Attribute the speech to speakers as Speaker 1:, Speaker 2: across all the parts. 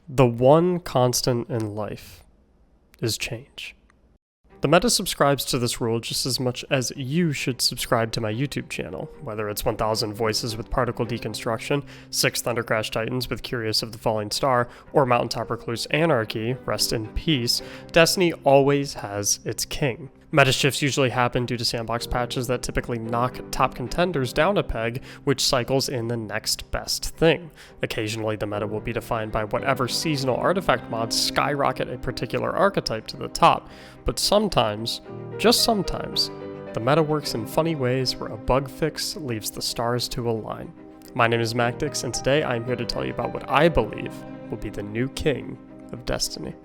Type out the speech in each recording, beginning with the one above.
Speaker 1: The one constant in life is change. The meta subscribes to this rule just as much as you should subscribe to my YouTube channel, whether it's 1000 Voices with Particle Deconstruction, 6 Thundercrash Titans with Curious of the Falling Star, or Mountaintop Recluse Anarchy, rest in peace. Destiny always has its king. Meta shifts usually happen due to sandbox patches that typically knock top contenders down a peg, which cycles in the next best thing. Occasionally, the meta will be defined by whatever seasonal artifact mods skyrocket a particular archetype to the top, but sometimes, just sometimes, the meta works in funny ways where a bug fix leaves the stars to align. My name is Mactics, and today I am here to tell you about what I believe will be the new king of Destiny.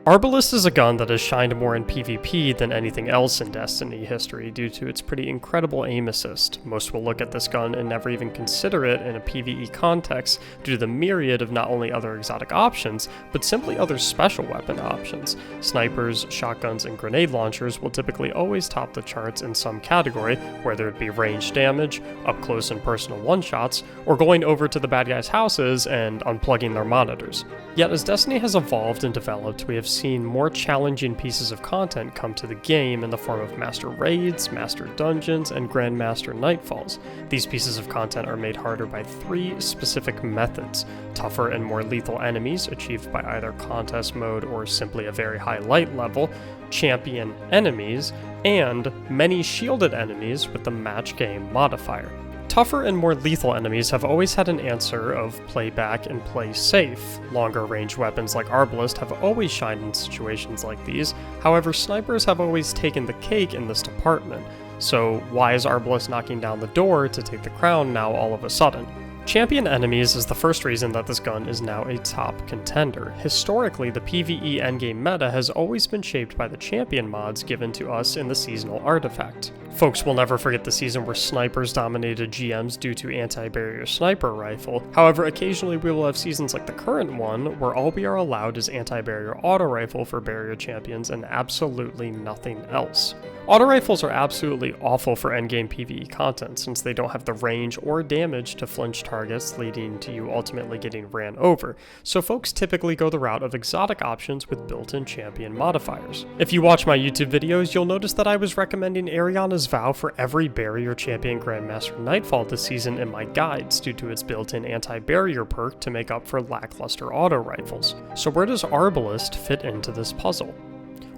Speaker 1: Arbalest is a gun that has shined more in PvP than anything else in Destiny history due to its pretty incredible aim assist. Most will look at this gun and never even consider it in a PvE context due to the myriad of not only other exotic options, but simply other special weapon options. Snipers, shotguns, and grenade launchers will typically always top the charts in some category, whether it be range damage, up close and personal one-shots, or going over to the bad guys' houses and unplugging their monitors. Yet as Destiny has evolved and developed, we have seen more challenging pieces of content come to the game in the form of Master Raids, Master Dungeons, and Grandmaster Nightfalls. These pieces of content are made harder by 3 specific methods: tougher and more lethal enemies, achieved by either contest mode or simply a very high light level, champion enemies, and many shielded enemies with the match game modifier. Tougher and more lethal enemies have always had an answer of play back and play safe. Longer range weapons like Arbalest have always shined in situations like these, however snipers have always taken the cake in this department. So why is Arbalest knocking down the door to take the crown now all of a sudden? Champion enemies is the first reason that this gun is now a top contender. Historically, the PvE endgame meta has always been shaped by the champion mods given to us in the seasonal artifact. Folks will never forget the season where snipers dominated GMs due to anti-barrier sniper rifle. However, occasionally we will have seasons like the current one where all we are allowed is anti-barrier auto rifle for barrier champions and absolutely nothing else. Auto rifles are absolutely awful for endgame PvE content since they don't have the range or damage to flinch targets, leading to you ultimately getting ran over, so folks typically go the route of exotic options with built-in champion modifiers. If you watch my YouTube videos, you'll notice that I was recommending Ariana's Vow for every barrier champion Grandmaster Nightfall this season in my guides due to its built-in anti-barrier perk to make up for lackluster auto rifles. So where does Arbalest fit into this puzzle?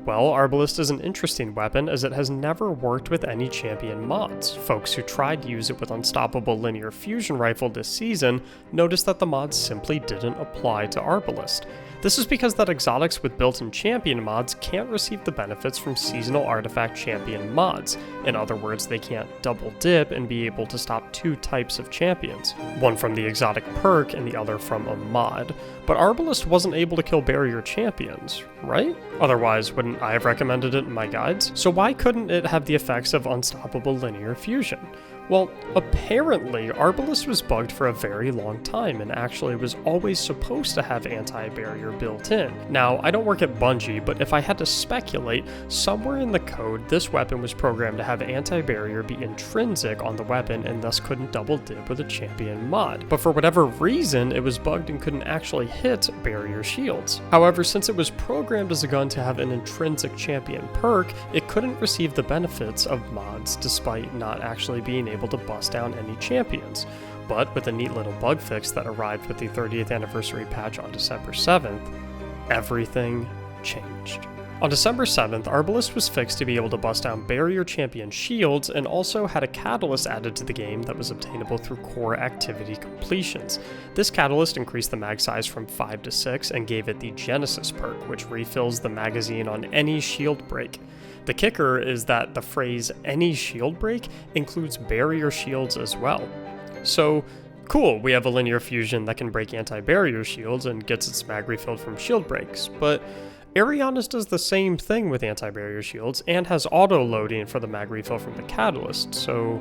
Speaker 1: Well, Arbalest is an interesting weapon as it has never worked with any champion mods. Folks who tried to use it with Unstoppable Linear Fusion Rifle this season noticed that the mods simply didn't apply to Arbalest. This is because that exotics with built-in champion mods can't receive the benefits from seasonal artifact champion mods. In other words, they can't double dip and be able to stop 2 types of champions, one from the exotic perk and the other from a mod. But Arbalest wasn't able to kill barrier champions, right? Otherwise, wouldn't I have recommended it in my guides? So why couldn't it have the effects of Unstoppable Linear Fusion? Well, apparently, Arbalest was bugged for a very long time and actually was always supposed to have anti-barrier built in. Now, I don't work at Bungie, but if I had to speculate, somewhere in the code, this weapon was programmed to have anti-barrier be intrinsic on the weapon and thus couldn't double dip with a champion mod. But for whatever reason, it was bugged and couldn't actually hit barrier shields. However, since it was programmed as a gun to have an intrinsic champion perk, it couldn't receive the benefits of mods despite not actually being able to bust down any champions. But with a neat little bug fix that arrived with the 30th anniversary patch on December 7th, everything changed. On December 7th, Arbalest was fixed to be able to bust down barrier champion shields and also had a catalyst added to the game that was obtainable through core activity completions. This catalyst increased the mag size from 5 to 6 and gave it the Genesis perk, which refills the magazine on any shield break. The kicker is that the phrase any shield break includes barrier shields as well. So, cool, we have a linear fusion that can break anti-barrier shields and gets its mag refilled from shield breaks, but Ariana's does the same thing with anti-barrier shields and has auto-loading for the mag refill from the catalyst, so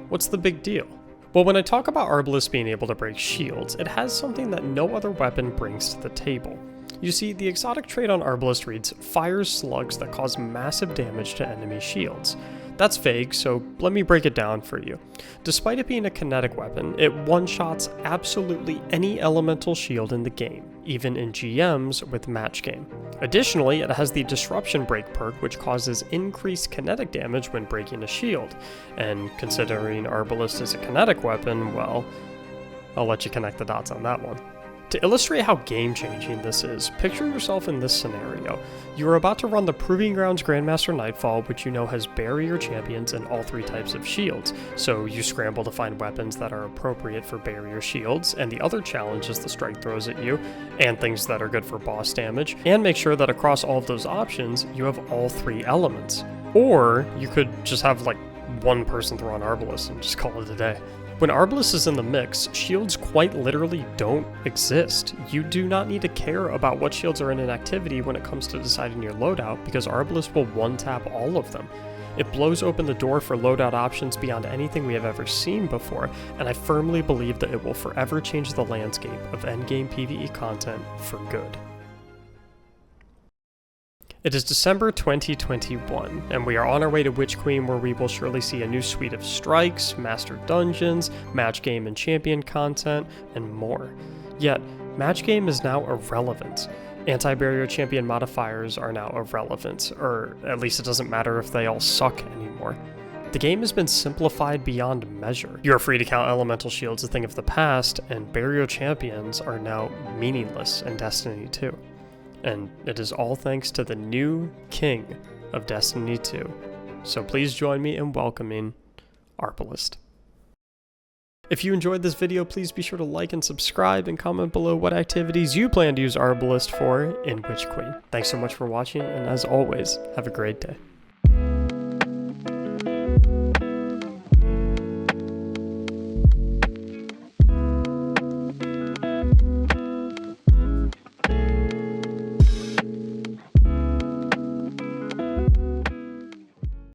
Speaker 1: what's the big deal? Well, when I talk about Arbalest being able to break shields, it has something that no other weapon brings to the table. You see, the exotic trait on Arbalest reads, fires slugs that cause massive damage to enemy shields. That's vague, so let me break it down for you. Despite it being a kinetic weapon, it one-shots absolutely any elemental shield in the game. even in GMs with Match Game. Additionally, it has the Disruption Break perk, which causes increased kinetic damage when breaking a shield, and considering Arbalest is a kinetic weapon, well, I'll let you connect the dots on that one. To illustrate how game-changing this is, picture yourself in this scenario. You are about to run the Proving Grounds Grandmaster Nightfall, which you know has barrier champions in all 3 types of shields, so you scramble to find weapons that are appropriate for barrier shields, and the other challenge is the strike throws at you, and things that are good for boss damage, and make sure that across all of those options, you have all 3 elements. Or you could just have like one person throw on Arbalest and just call it a day. When Arbalest is in the mix, shields quite literally don't exist. You do not need to care about what shields are in an activity when it comes to deciding your loadout, because Arbalest will one-tap all of them. It blows open the door for loadout options beyond anything we have ever seen before, and I firmly believe that it will forever change the landscape of endgame PvE content for good. It is December 2021, and we are on our way to Witch Queen, where we will surely see a new suite of strikes, master dungeons, match game and champion content, and more. Yet, match game is now irrelevant. Anti-barrier champion modifiers are now irrelevant, or at least it doesn't matter if they all suck anymore. The game has been simplified beyond measure. You are free to count elemental shields a thing of the past, and barrier champions are now meaningless in Destiny 2. And it is all thanks to the new king of Destiny 2. So please join me in welcoming Arbalest. If you enjoyed this video, please be sure to like and subscribe and comment below what activities you plan to use Arbalest for in Witch Queen. Thanks so much for watching, and as always, have a great day.